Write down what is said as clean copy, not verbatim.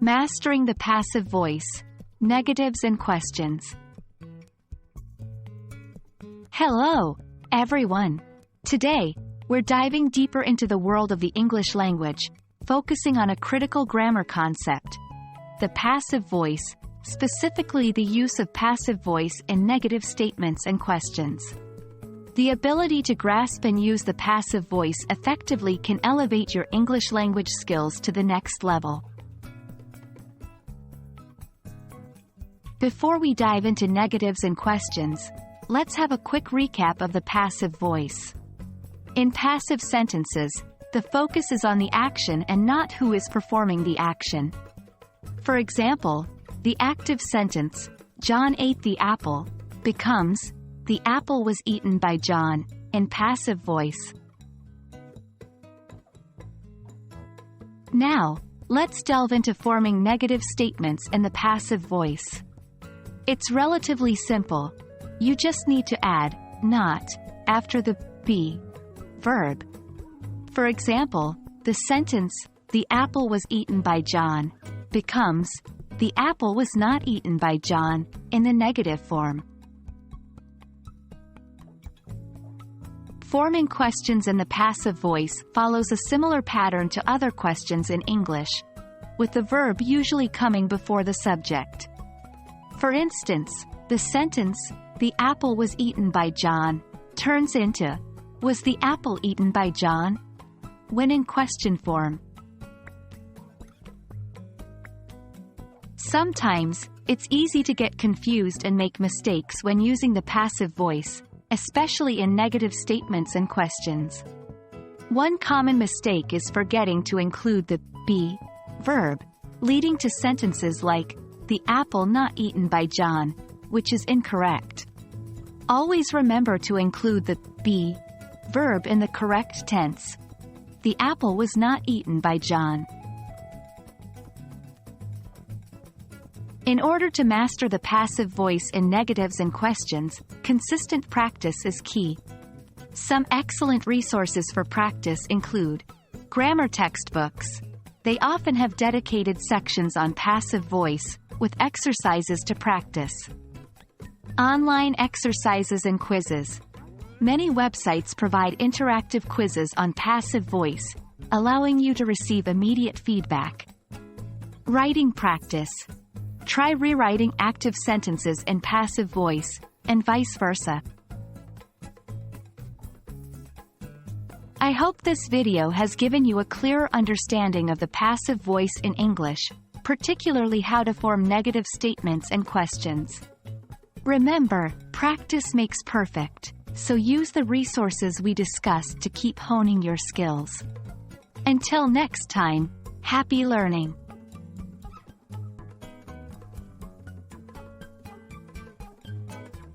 Mastering the passive voice, negatives and questions. Hello, everyone. Today, we're diving deeper into the world of the English language, focusing on a critical grammar concept: the passive voice, specifically the use of passive voice in negative statements and questions. The ability to grasp and use the passive voice effectively can elevate your English language skills to the next level. Before we dive into negatives and questions, let's have a quick recap of the passive voice. In passive sentences, the focus is on the action and not who is performing the action. For example, the active sentence, "John ate the apple," becomes, "The apple was eaten by John," in passive voice. Now, let's delve into forming negative statements in the passive voice. It's relatively simple. You just need to add not after the be verb. For example, the sentence, "The apple was eaten by John," becomes, "The apple was not eaten by John," in the negative form. Forming questions in the passive voice follows a similar pattern to other questions in English, with the verb usually coming before the subject. For instance, the sentence, "The apple was eaten by John," turns into, "Was the apple eaten by John?" when in question form. Sometimes, it's easy to get confused and make mistakes when using the passive voice, especially in negative statements and questions. One common mistake is forgetting to include the be verb, leading to sentences like, "The apple not eaten by John," which is incorrect. Always remember to include the be verb in the correct tense. The apple was not eaten by John. In order to master the passive voice in negatives and questions, consistent practice is key. Some excellent resources for practice include grammar textbooks. They often have dedicated sections on passive voice, with exercises to practice. Online exercises and quizzes. Many websites provide interactive quizzes on passive voice, allowing you to receive immediate feedback. Writing practice. Try rewriting active sentences in passive voice, and vice versa. I hope this video has given you a clearer understanding of the passive voice in English, particularly how to form negative statements and questions. Remember, practice makes perfect, so use the resources we discussed to keep honing your skills. Until next time, happy learning!